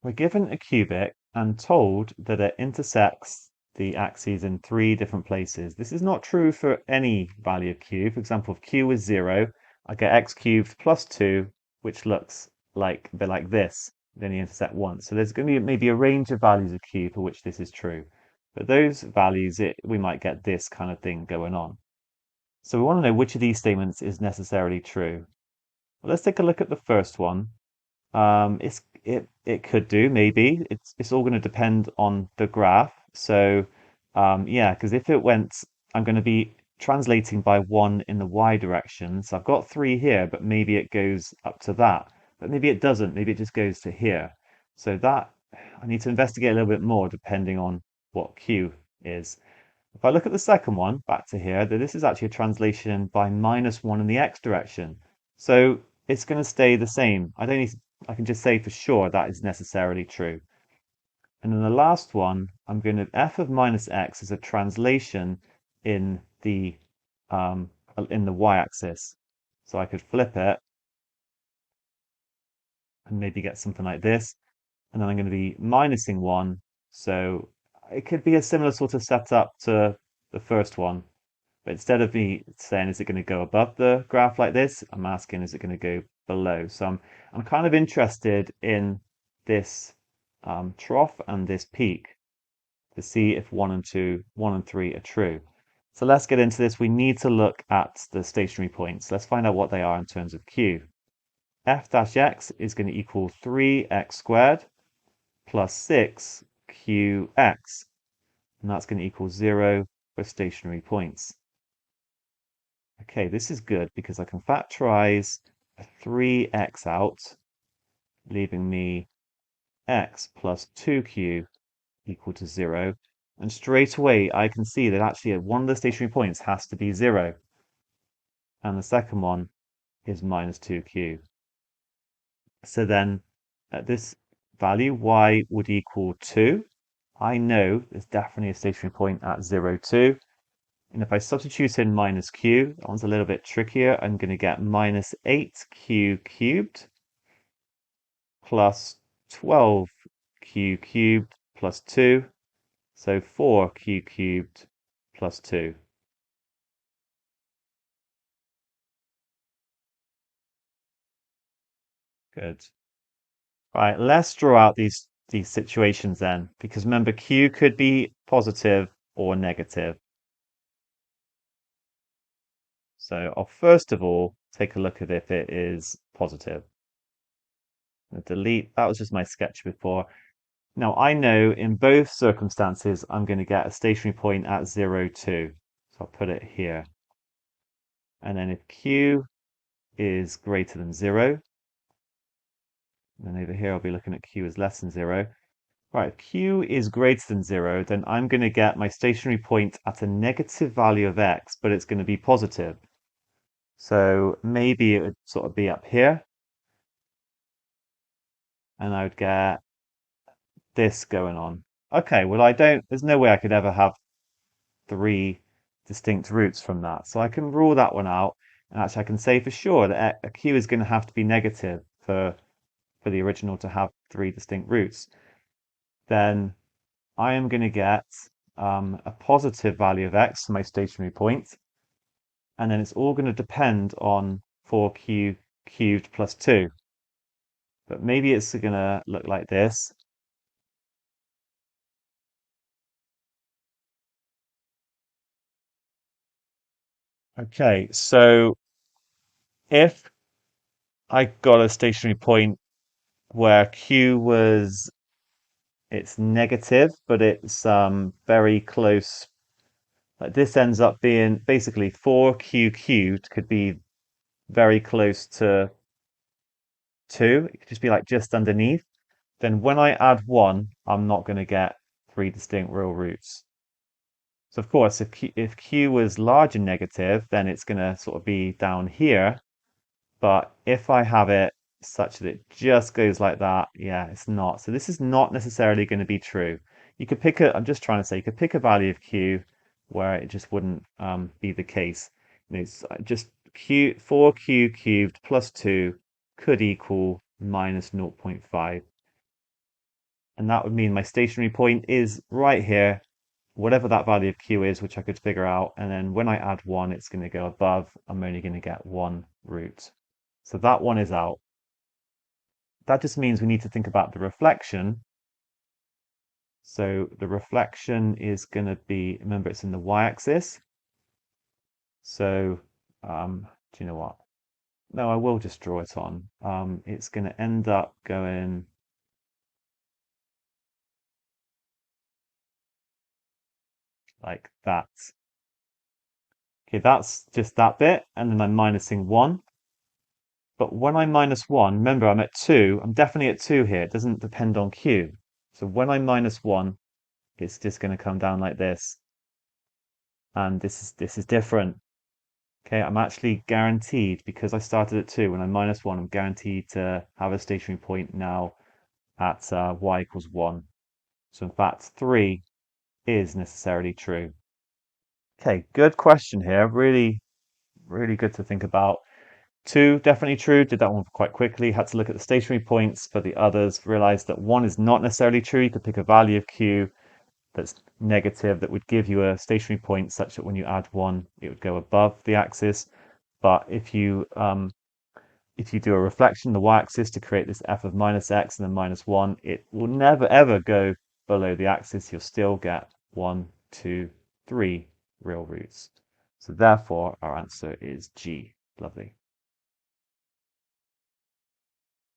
We're given a cubic and told that it intersects the axes in three different places. This is not true for any value of q. For example, if q is 0, I get x cubed plus 2, which looks like a bit like this. Then you intersect once. So there's going to be maybe a range of values of q for which this is true. But those values, we might get this kind of thing going on. So we want to know which of these statements is necessarily true. Well, let's take a look at the first one. It could do maybe. It's all going to depend on the graph. So yeah, because if it went, I'm going to be translating by 1 in the y direction. So I've got 3 here, but maybe it goes up to that. But maybe it doesn't. Maybe it just goes to here. So that I need to investigate a little bit more depending on what q is. If I look at the second one, back to here, that this is actually a translation by -1 in the x direction. So it's going to stay the same. I can just say for sure that is necessarily true. And then the last one, I'm going to f of minus x is a translation in the y-axis. So I could flip it and maybe get something like this. And then I'm going to be minusing 1. So it could be a similar sort of setup to the first one. But instead of me saying, is it going to go above the graph like this? I'm asking, is it going to go below? So I'm kind of interested in this trough and this peak to see if 1 and 3 are true. So let's get into this. We need to look at the stationary points. Let's find out what they are in terms of q. F dash x is going to equal 3x squared plus 6qx. And that's going to equal 0 for stationary points. Okay, this is good because I can factorize a 3x out, leaving me x plus 2q equal to 0. And straight away, I can see that actually one of the stationary points has to be 0. And the second one is minus 2q. So then at this value, y would equal 2. I know there's definitely a stationary point at 0, 2. And if I substitute in minus q, that one's a little bit trickier. I'm going to get minus 8q cubed plus 12q cubed plus 2. So 4q cubed plus 2. Good. Right, let's draw out these situations then, because remember q could be positive or negative. So I'll first of all take a look at if it is positive. Delete, that was just my sketch before. Now I know in both circumstances I'm going to get a stationary point at 0, 2. So I'll put it here. And then if q is greater than 0, then over here I'll be looking at q is less than 0. Right, if q is greater than 0, then I'm going to get my stationary point at a negative value of x, but it's going to be positive. So maybe it would sort of be up here. And I would get this going on. Okay, well, there's no way I could ever have 3 distinct roots from that. So I can rule that one out. And actually, I can say for sure that a q is going to have to be negative for the original to have 3 distinct roots. Then I am going to get a positive value of x, my stationary point. And then it's all going to depend on 4q cubed plus 2. But maybe it's going to look like this. Okay, so if I got a stationary point where it's negative, but it's very close. Like this ends up being basically 4q cubed could be very close to 2. It could just be like just underneath. Then when I add 1, I'm not going to get 3 distinct real roots. So of course, if q was large and negative, then it's going to sort of be down here. But if I have it such that it just goes like that, yeah, it's not. So this is not necessarily going to be true. I'm just trying to say, you could pick a value of q where it just wouldn't be the case. It's just 4q cubed plus 2 could equal minus 0.5. And that would mean my stationary point is right here, whatever that value of q is, which I could figure out. And then when I add 1, it's going to go above. I'm only going to get 1 root. So that one is out. That just means we need to think about the reflection. So the reflection is going to be, remember, it's in the y-axis. So do you know what? No, I will just draw it on. It's going to end up going like that. Okay, that's just that bit, and then I'm minusing 1. But when I minus 1, remember I'm at 2. I'm definitely at 2 here. It doesn't depend on q. So when I minus 1, it's just going to come down like this. And this is different. Okay, I'm actually guaranteed, because I started at 2, when I minus 1, I'm guaranteed to have a stationary point now at y equals 1. So in fact, 3 is necessarily true. Okay, good question here. Really, really good to think about. 2, definitely true. Did that one quite quickly. Had to look at the stationary points for the others. Realized that 1 is not necessarily true. You could pick a value of q that's negative that would give you a stationary point such that when you add 1, it would go above the axis. But if you do a reflection, the y-axis, to create this f of minus x and then minus 1, it will never ever go below the axis. You'll still get 1, 2, 3 real roots. So therefore, our answer is G. Lovely.